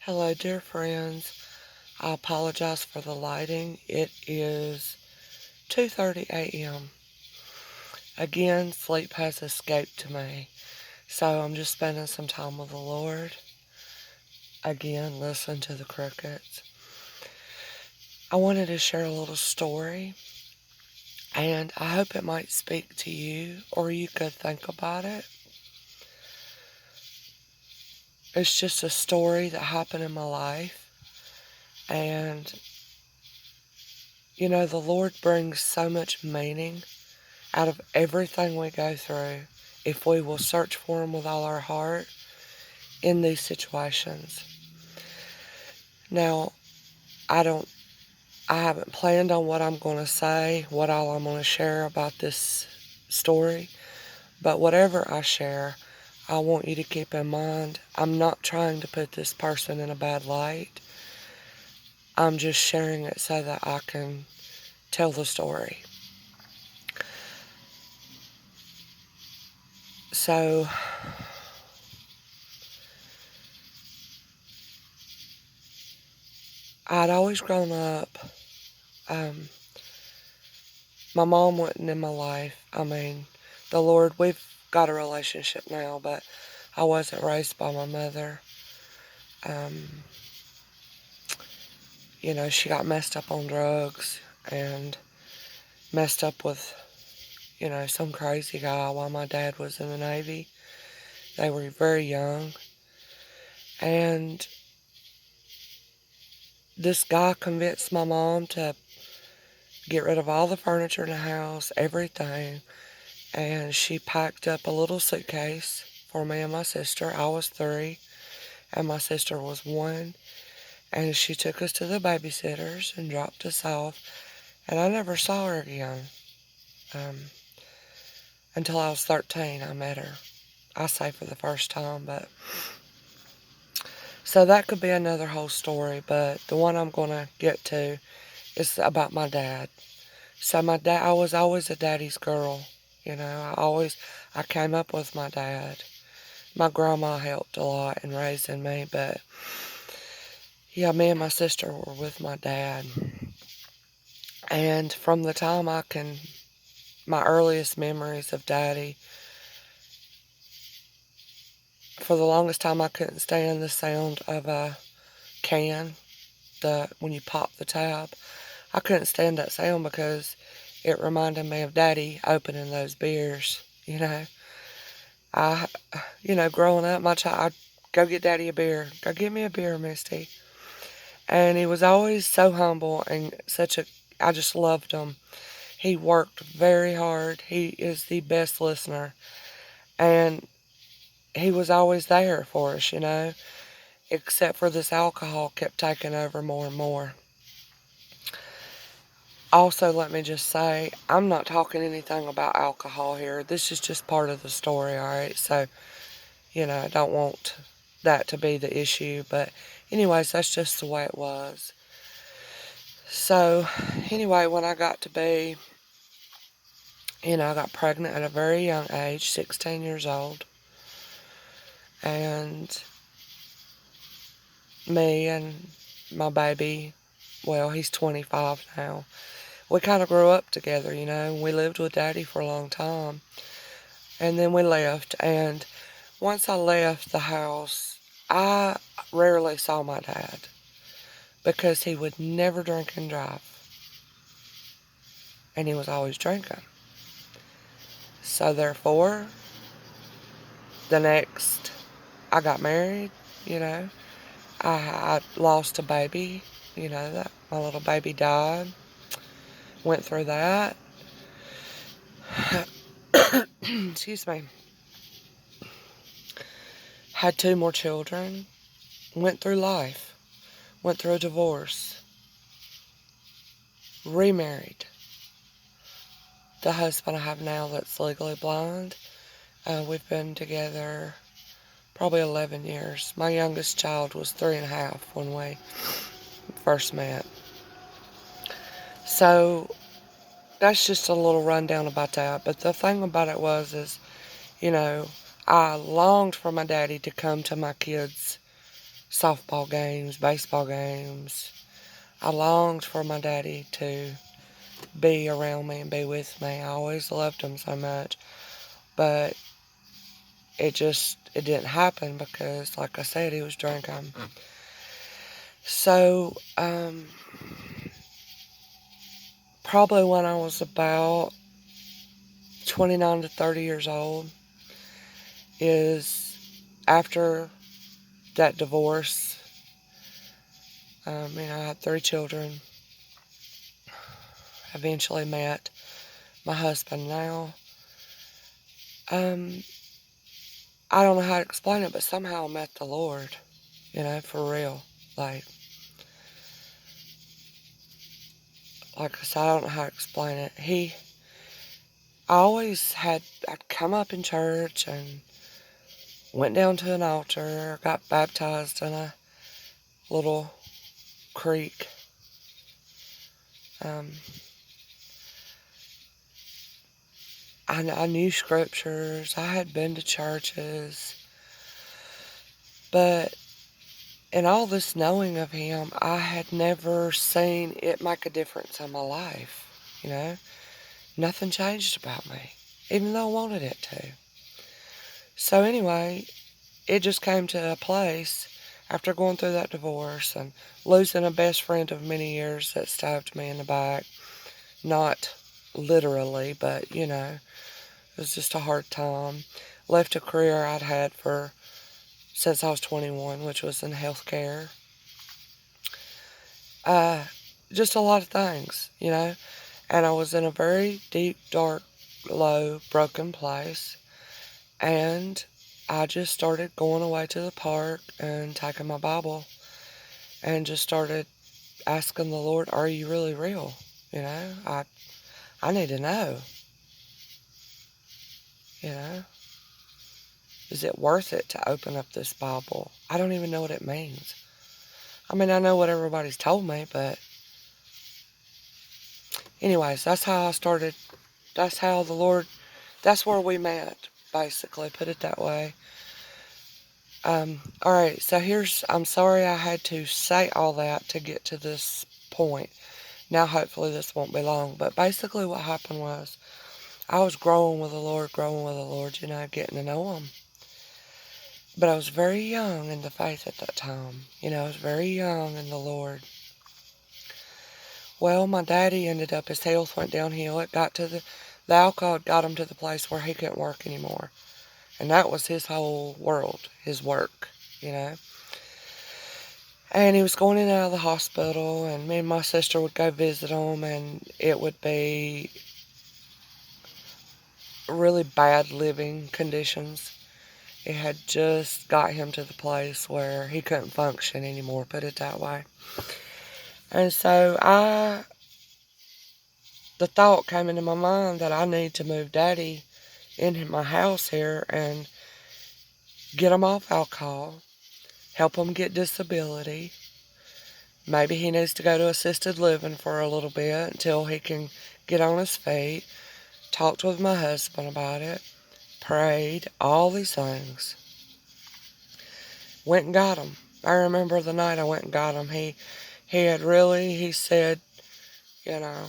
Hello, dear friends. I apologize for the lighting. It is 2:30 a.m. Again, sleep has escaped me, so I'm just spending some time with the Lord. Again, listen to the crickets. I wanted to share a little story, and I hope it might speak to you, or you could think about it. It's just a story that happened in my life, and the Lord brings so much meaning out of everything we go through if we will search for Him with all our heart in these situations. Now, I don't, I haven't planned on what I'm going to say, what all I'm going to share about this story, but whatever I share, I want you to keep in mind, I'm not trying to put this person in a bad light. I'm just sharing it so that I can tell the story. So, I'd always grown up, um, my mom wasn't in my life. I mean, the Lord, we've got a relationship now, but I wasn't raised by my mother. Um, she got messed up on drugs and messed up with, some crazy guy while my dad was in the Navy. They were very young. And this guy convinced my mom to get rid of all the furniture in the house, everything. And she packed up a little suitcase for me and my sister. I was 3 and my sister was 1. And she took us to the babysitters and dropped us off. And I never saw her again. Um, until I was 13, I met her. I say for the first time, but... So that could be another whole story, but the one I'm going to get to is about my dad. So my dad, I was always a daddy's girl. I came up with my dad. My grandma helped a lot in raising me, but yeah, me and my sister were with my dad. And from the time my earliest memories of Daddy, for the longest time I couldn't stand the sound of a can, when you pop the tab. I couldn't stand that sound because it reminded me of Daddy opening those beers, I, growing up, I'd go get Daddy a beer. Go get me a beer, Misty. And he was always so humble and I just loved him. He worked very hard. He is the best listener. And he was always there for us, except for this alcohol kept taking over more and more. Also, let me just say, I'm not talking anything about alcohol here. This is just part of the story, alright? So, I don't want that to be the issue. But anyways, that's just the way it was. So, anyway, when I got to be, I got pregnant at a very young age, 16 years old. And me and my baby, well, he's 25 now. We kind of grew up together, We lived with Daddy for a long time. And then we left. And once I left the house, I rarely saw my dad because he would never drink and drive. And he was always drinking. So therefore, I got married, I lost a baby, that my little baby died. Went through that. Excuse me. Had 2 more children. Went through life. Went through a divorce. Remarried. The husband I have now that's legally blind. We've been together probably 11 years. My youngest child was 3.5 when we first met. So that's just a little rundown about that. But the thing about it is, I longed for my daddy to come to my kids' softball games, baseball games. I longed for my daddy to be around me and be with me. I always loved him so much. But it didn't happen because, like I said, he was drinking. So, probably when I was about 29 to 30 years old is after that divorce. I had 3 children. Eventually met my husband now. Um, I don't know how to explain it, but somehow I met the Lord, for real. Like I said, I don't know how to explain it. I'd come up in church and went down to an altar, got baptized in a little creek. Um, I knew scriptures. I had been to churches. But in all this knowing of him, I had never seen it make a difference in my life. Nothing changed about me, even though I wanted it to. So anyway, it just came to a place after going through that divorce and losing a best friend of many years that stabbed me in the back. Not literally, but, it was just a hard time. Left a career I'd had since I was 21, which was in healthcare. Just a lot of things, And I was in a very deep, dark, low, broken place. And I just started going away to the park and taking my Bible and just started asking the Lord, are you really real? I need to know, you know. Is it worth it to open up this Bible? I don't even know what it means. I mean, I know what everybody's told me, but anyways, that's how I started. That's how the Lord, that's where we met, basically, put it that way. Alright, so I'm sorry I had to say all that to get to this point. Now, hopefully, this won't be long, but basically, what happened was I was growing with the Lord, getting to know Him. But I was very young in the faith at that time. I was very young in the Lord. Well, my daddy his health went downhill. The alcohol got him to the place where he couldn't work anymore. And that was his whole world, his work. And he was going in and out of the hospital, and me and my sister would go visit him, and it would be really bad living conditions. It had just got him to the place where he couldn't function anymore, put it that way. And so the thought came into my mind that I need to move Daddy into my house here and get him off alcohol, help him get disability. Maybe he needs to go to assisted living for a little bit until he can get on his feet. Talked with my husband about it, prayed, all these things. Went and got him. I remember the night I went and got him. He said, I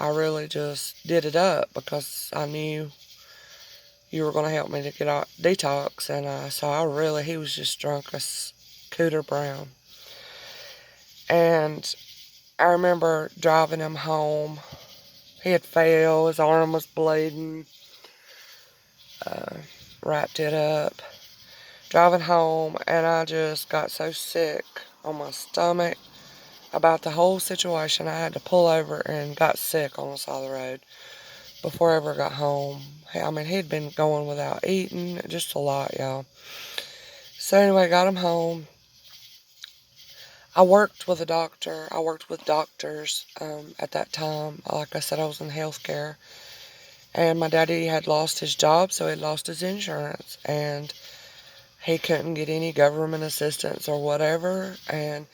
really just did it up because I knew you were going to help me to get out detox. And he was just drunk as Cooter Brown. And I remember driving him home. He had fell, his arm was bleeding, wrapped it up. Driving home, and I just got so sick on my stomach about the whole situation. I had to pull over and got sick on the side of the road before I ever got home. He'd been going without eating, just a lot, y'all. So anyway, got him home. I worked with a doctor. I worked with doctors at that time. Like I said, I was in healthcare. And my daddy had lost his job, so he lost his insurance. And he couldn't get any government assistance or whatever. And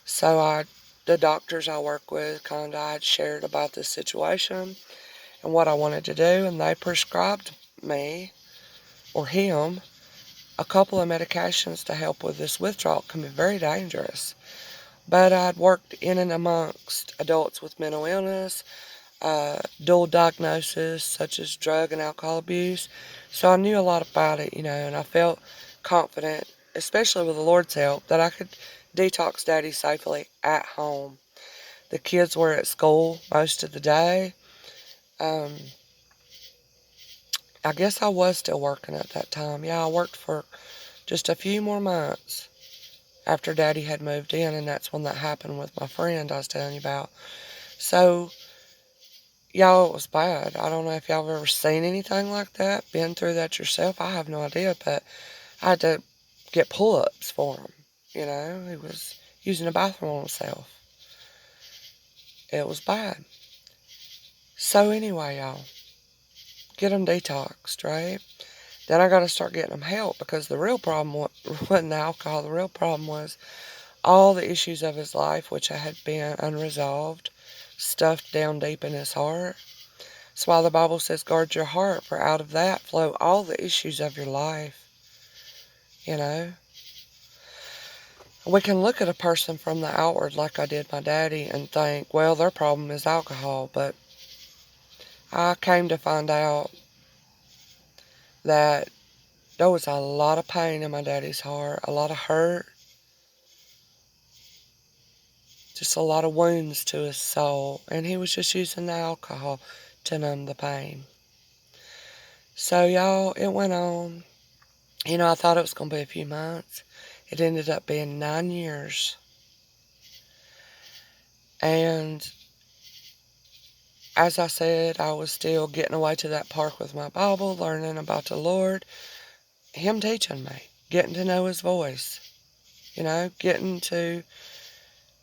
so the doctors I work with, I had shared about this situation and what I wanted to do. And they prescribed me, or him, a couple of medications to help with this withdrawal can be very dangerous. But I'd worked in and amongst adults with mental illness, dual diagnosis such as drug and alcohol abuse. So I knew a lot about it, and I felt confident, especially with the Lord's help, that I could detox Daddy safely at home. The kids were at school most of the day. Um, I guess I was still working at that time. Yeah, I worked for just a few more months after Daddy had moved in, and that's when that happened with my friend I was telling you about. So, y'all, it was bad. I don't know if y'all have ever seen anything like that, been through that yourself. I have no idea, but I had to get pull-ups for him. He was using the bathroom on himself. It was bad. So anyway, y'all, get him detoxed, right? Then I got to start getting him help because the real problem wasn't the alcohol. The real problem was all the issues of his life, which had been unresolved, stuffed down deep in his heart. That's why the Bible says, guard your heart, for out of that flow all the issues of your life. You know? We can look at a person from the outward, like I did my daddy, and think, well, their problem is alcohol. But I came to find out that there was a lot of pain in my daddy's heart, a lot of hurt, just a lot of wounds to his soul, and he was just using the alcohol to numb the pain. So, y'all, it went on. I thought it was going to be a few months. It ended up being 9 years. And as I said, I was still getting away to that park with my Bible, learning about the Lord, Him teaching me, getting to know His voice, getting to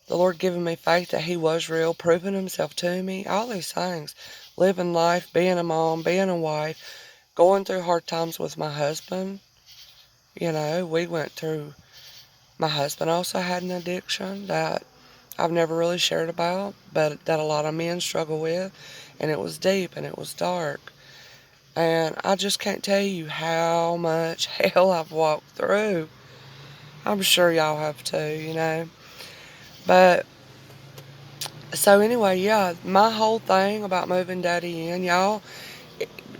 the Lord giving me faith that He was real, proving Himself to me, all these things. Living life, being a mom, being a wife, going through hard times with my husband. We went through, my husband also had an addiction that I've never really shared about, but that a lot of men struggle with. And it was deep and it was dark. And I just can't tell you how much hell I've walked through. I'm sure y'all have too. But so anyway, yeah, my whole thing about moving Daddy in, y'all,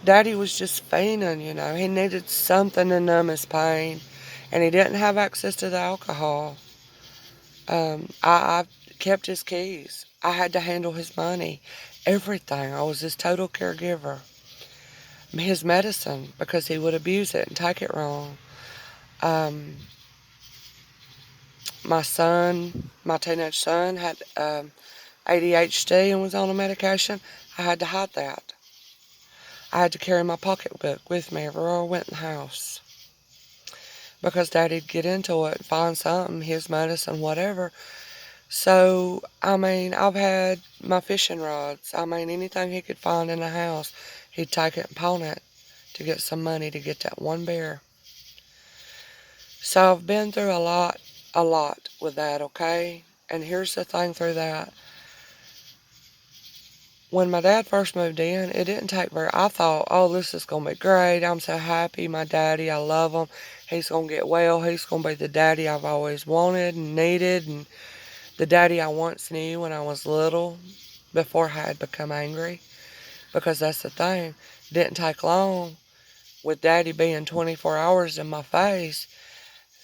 Daddy was just fiending. He needed something to numb his pain, and he didn't have access to the alcohol. I kept his keys. I had to handle his money, everything. I was his total caregiver. His medicine, because he would abuse it and take it wrong. Um, my teenage son, had ADHD and was on a medication. I had to hide that. I had to carry my pocketbook with me everywhere I went in the house. Because Daddy'd get into it and find something, his medicine, whatever. So, I've had my fishing rods. Anything he could find in the house, he'd take it and pawn it to get some money to get that one beer. So I've been through a lot with that, okay? And here's the thing through that. When my dad first moved in, it didn't take very, I thought, oh, this is going to be great. I'm so happy. My daddy, I love him. He's going to get well. He's going to be the daddy I've always wanted and needed, and the daddy I once knew when I was little, before I had become angry. Because that's the thing. It didn't take long with Daddy being 24 hours in my face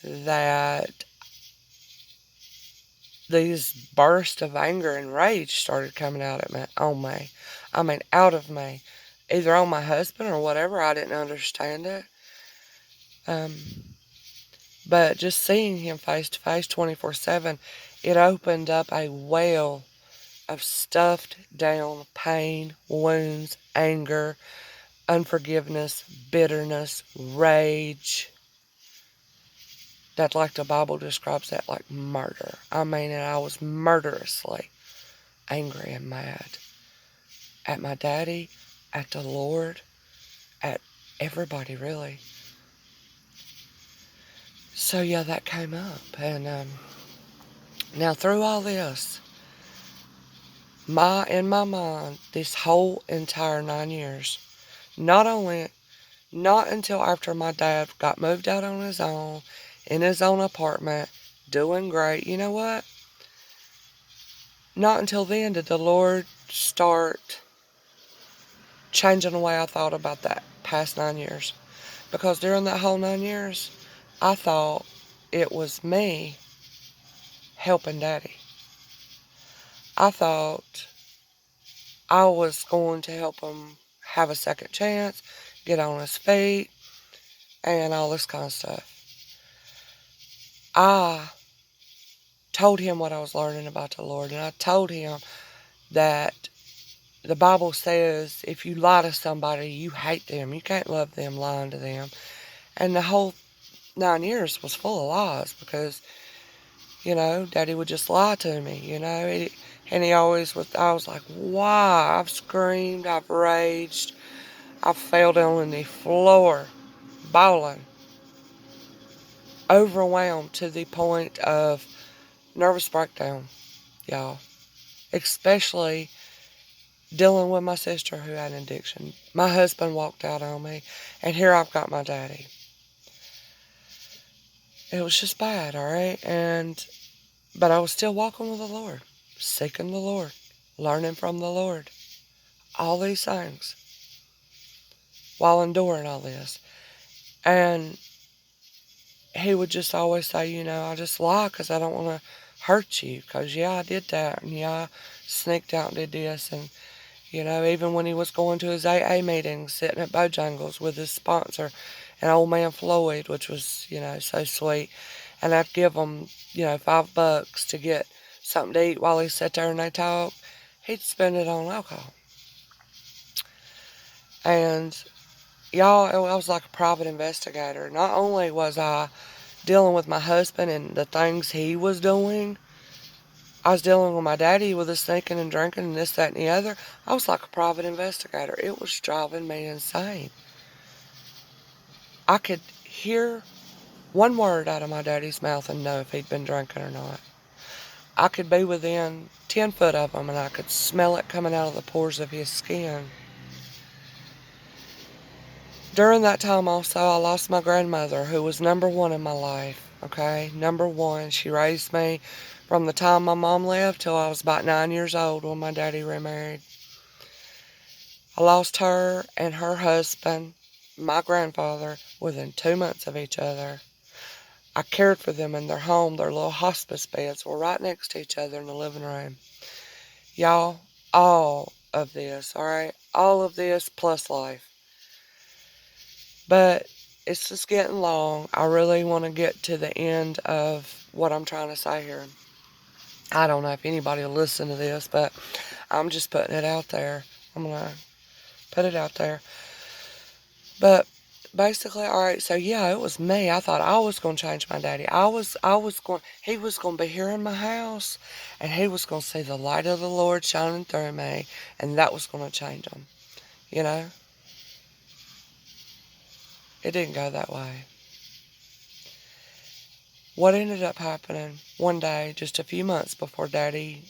that these bursts of anger and rage started coming out on me. Out of me. Either on my husband or whatever. I didn't understand it. Um, but just seeing him face to face 24/7, it opened up a well of stuffed down pain, wounds, anger, unforgiveness, bitterness, rage. That, like the Bible describes that, like murder. And I was murderously angry and mad at my daddy, at the Lord, at everybody, really. So, yeah, that came up. And now, through all this, in my mind, this whole entire 9 years, not only Not until after my dad got moved out on his own, in his own apartment, doing great. You know what? Not until then did the Lord start changing the way I thought about that past 9 years. Because during that whole 9 years, I thought it was me helping Daddy. I thought I was going to help him have a second chance, get on his feet, and all this kind of stuff. I told him what I was learning about the Lord, and I told him that the Bible says if you lie to somebody, you hate them. You can't love them lying to them. And the whole 9 years was full of lies because, Daddy would just lie to me, and he always was, I was like, why? I've screamed, I've raged, I fell down on the floor, bawling, overwhelmed to the point of nervous breakdown, y'all. Especially dealing with my sister who had an addiction. My husband walked out on me, and here I've got my daddy. It was just bad, all right? But I was still walking with the Lord, seeking the Lord, learning from the Lord, all these things while enduring all this. And he would just always say, I just lie because I don't want to hurt you. Because, yeah, I did that. And, yeah, I sneaked out and did this. And, even when he was going to his AA meetings, sitting at Bojangles with his sponsor, an old man Floyd, which was, so sweet. And I'd give him, $5 to get something to eat while he sat there and they talk. He'd spend it on alcohol. And, y'all, I was like a private investigator. Not only was I dealing with my husband and the things he was doing, I was dealing with my daddy with his sneaking and drinking and this, that, and the other. I was like a private investigator. It was driving me insane. I could hear one word out of my daddy's mouth and know if he'd been drinking or not. I could be within 10 foot of him and I could smell it coming out of the pores of his skin. During that time also, I lost my grandmother, who was number one in my life, okay? Number one. She raised me from the time my mom left till I was about 9 years old when my daddy remarried. I lost her and her husband, my grandfather, within 2 months of each other. I cared for them in their home. Their little hospice beds were right next to each other in the living room. Y'all, all of this, all right? All of this plus life. But it's just getting long. I really want to get to the end of what I'm trying to say here. I don't know if anybody will listen to this, but I'm just putting it out there. I'm going to put it out there. But basically, all right, so yeah, it was me. I thought I was going to change my daddy. He was going to be here in my house, and he was going to see the light of the Lord shining through me, and that was going to change him. You know? It didn't go that way. What ended up happening one day, just a few months before Daddy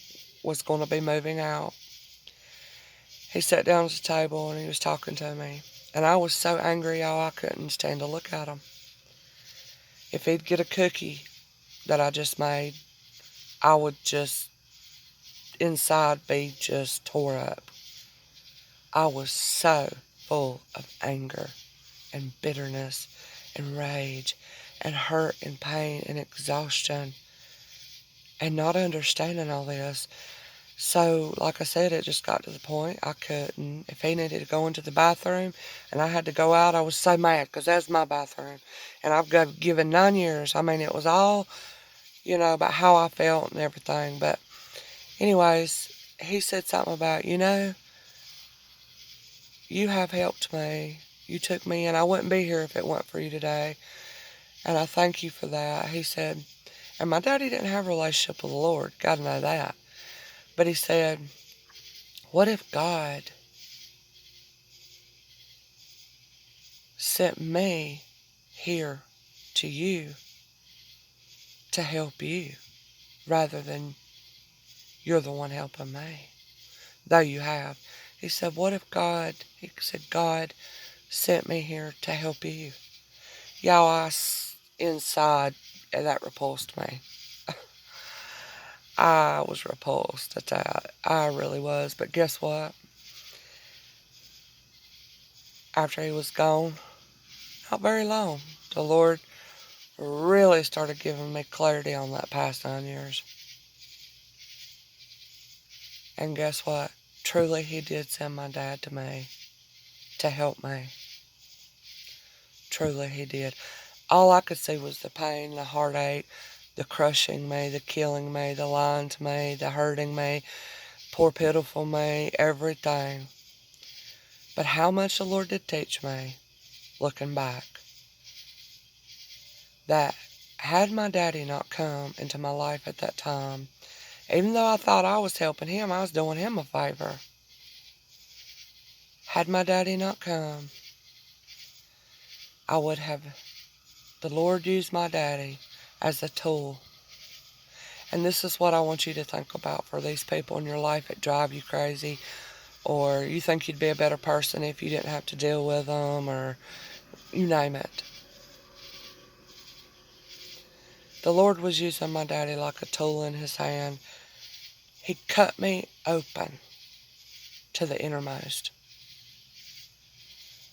was going to be moving out, he sat down at the table and he was talking to me. And I was so angry, y'all, I couldn't stand to look at him. If he'd get a cookie that I just made, I would just, inside, be just tore up. I was so full of anger and bitterness and rage and hurt and pain and exhaustion and not understanding all this. So, like I said, it just got to the point I couldn't. If he needed to go into the bathroom and I had to go out, I was so mad because that's my bathroom. And I've given 9 years. I mean, it was all, about how I felt and everything. But anyways, he said something about, you have helped me. You took me in. I wouldn't be here if it weren't for you today. And I thank you for that. He said, and my daddy didn't have a relationship with the Lord. God know that. But he said, what if God sent me here to you to help you rather than you're the one helping me, though you have. He said, what if God, he said, God sent me here to help you. Y'all, inside, that repulsed me. I was repulsed at that. I really was. But guess what? After he was gone, not very long, the Lord really started giving me clarity on that past 9 years. And guess what? Truly, he did send my dad to me to help me. Truly, he did. All I could see was the pain, the heartache, the crushing me, the killing me, the lying to me, the hurting me, poor pitiful me, everything. But how much the Lord did teach me, looking back, that had my daddy not come into my life at that time, even though I thought I was helping him, I was doing him a favor. Had my daddy not come, I would have, the Lord used my daddy as a tool. And this is what I want you to think about for these people in your life that drive you crazy, or you think you'd be a better person if you didn't have to deal with them, or you name it. The Lord was using my daddy like a tool in his hand. He cut me open to the innermost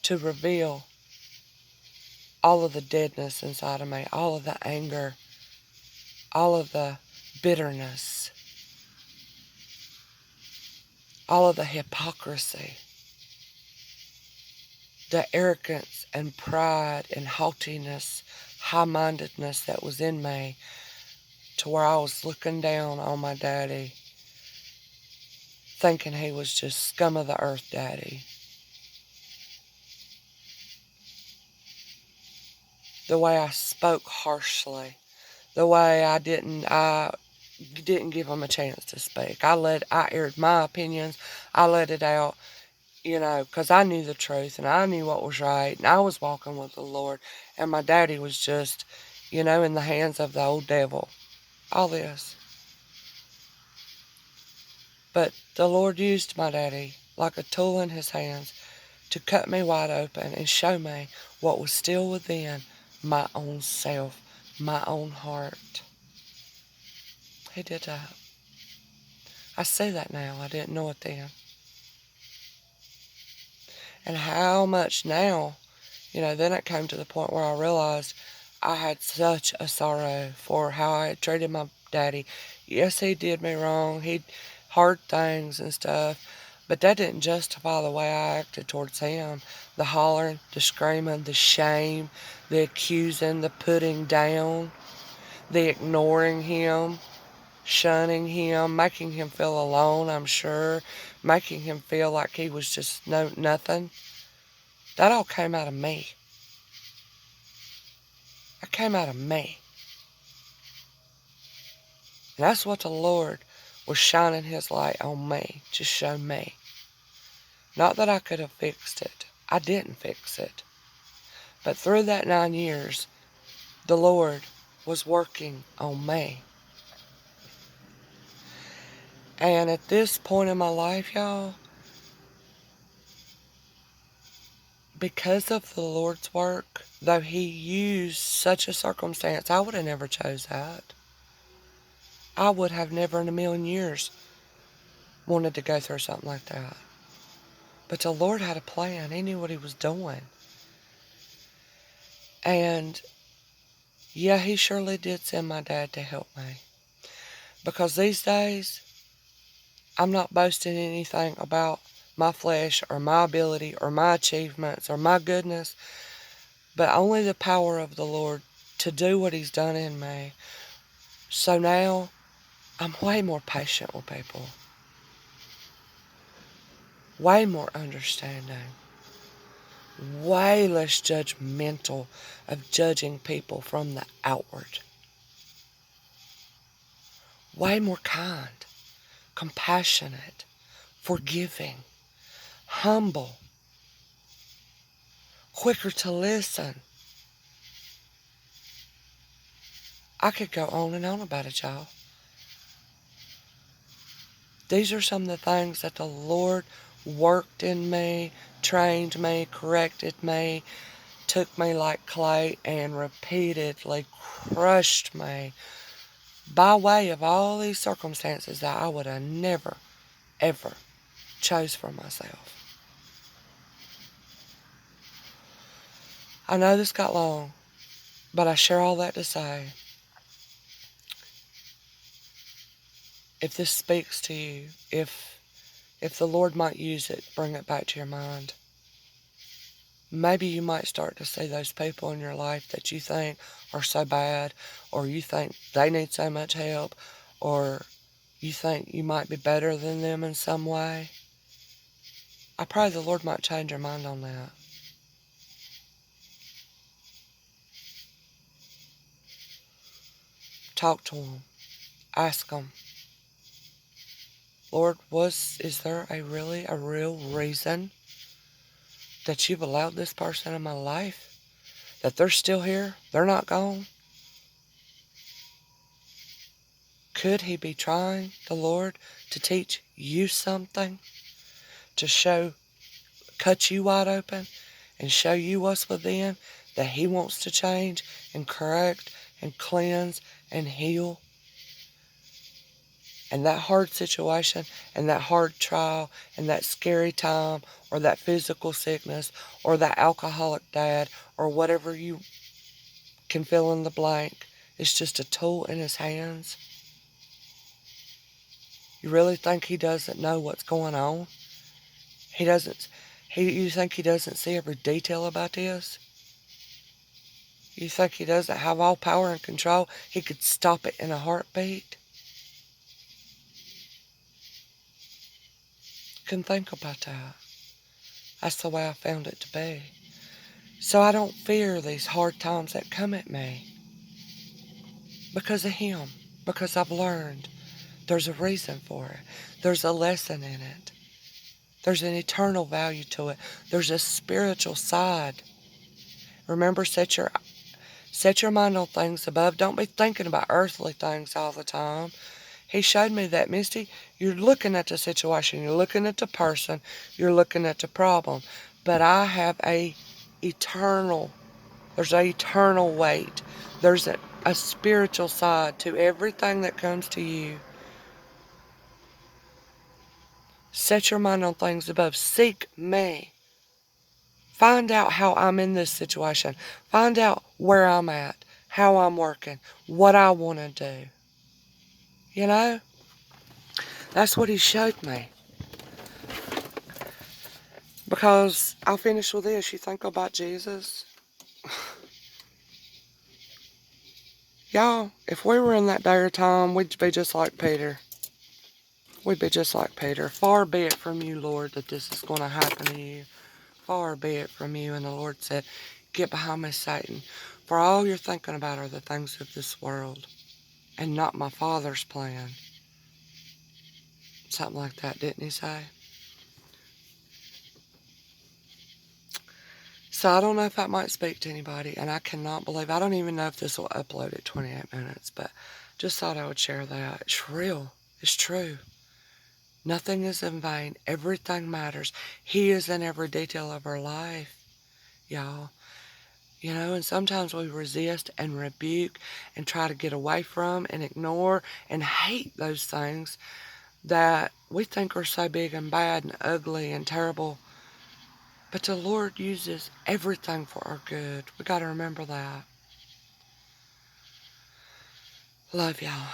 to reveal all of the deadness inside of me, all of the anger, all of the bitterness, all of the hypocrisy, the arrogance and pride and haughtiness, high-mindedness that was in me, to where I was looking down on my daddy, thinking he was just scum of the earth daddy. The way I spoke harshly, the way I didn't give him a chance to speak. I aired my opinions. I let it out, because I knew the truth and I knew what was right, and I was walking with the Lord, and my daddy was just, in the hands of the old devil. All this. But the Lord used my daddy like a tool in his hands to cut me wide open and show me what was still within my own self, my own heart. He did that. I see that now. I didn't know it then. And how much now, then it came to the point where I realized I had such a sorrow for how I had treated my daddy. Yes, he did me wrong. He hard things and stuff. But that didn't justify the way I acted towards him. The hollering, the screaming, the shame, the accusing, the putting down, the ignoring him, shunning him, making him feel alone, I'm sure, making him feel like he was just nothing. That all came out of me. That came out of me. And that's what the Lord was shining his light on me to show me. Not that I could have fixed it. I didn't fix it. But through that 9 years, the Lord was working on me. And at this point in my life, y'all, because of the Lord's work, though he used such a circumstance, I would have never chose that. I would have never in a million years wanted to go through something like that. But the Lord had a plan. He knew what he was doing. And yeah, he surely did send my dad to help me. Because these days, I'm not boasting anything about my flesh or my ability or my achievements or my goodness, but only the power of the Lord to do what he's done in me. So now, I'm way more patient with people. Way more understanding. Way less judgmental of judging people from the outward. Way more kind, compassionate, forgiving, humble, quicker to listen. I could go on and on about it, y'all. These are some of the things that the Lord worked in me, trained me, corrected me, took me like clay, and repeatedly crushed me by way of all these circumstances that I would have never, ever chose for myself. I know this got long, but I share all that to say, if this speaks to you, if the Lord might use it, bring it back to your mind. Maybe you might start to see those people in your life that you think are so bad, or you think they need so much help, or you think you might be better than them in some way. I pray the Lord might change your mind on that. Talk to Him. Ask Him, Lord, is there a real reason that you've allowed this person in my life? That they're still here? They're not gone? Could He be trying, the Lord, to teach you something? To cut you wide open and show you what's within that He wants to change and correct and cleanse and heal? And that hard situation and that hard trial and that scary time or that physical sickness or that alcoholic dad or whatever you can fill in the blank is just a tool in His hands. You really think He doesn't know what's going on? He doesn't. You think He doesn't see every detail about this? You think He doesn't have all power and control? He could stop it in a heartbeat? Couldn't think about that. That's the way I found it to be. So I don't fear these hard times that come at me because of Him, because I've learned there's a reason for it. There's a lesson in it. There's an eternal value to it. There's a spiritual side. Remember, set your mind on things above. Don't be thinking about earthly things all the time. He showed me that, Misty. You're looking at the situation. You're looking at the person. You're looking at the problem. But I have there's an eternal weight. There's a spiritual side to everything that comes to you. Set your mind on things above. Seek me. Find out how I'm in this situation. Find out where I'm at, how I'm working, what I want to do. You know? That's what He showed me. Because I'll finish with this. You think about Jesus? Y'all, if we were in that day or time, we'd be just like Peter. We'd be just like Peter. Far be it from you, Lord, that this is going to happen to you. Far be it from you. And the Lord said, get behind me, Satan. For all you're thinking about are the things of this world and not my Father's plan. Something like that, didn't He say? So I don't know if that might speak to anybody, and I cannot believe, I don't even know if this will upload at 28 minutes, but just thought I would share that. It's real. It's true. Nothing is in vain. Everything matters. He is in every detail of our life, y'all. You know, and sometimes we resist and rebuke and try to get away from and ignore and hate those things that we think are so big and bad and ugly and terrible. But the Lord uses everything for our good. We got to remember that. Love y'all.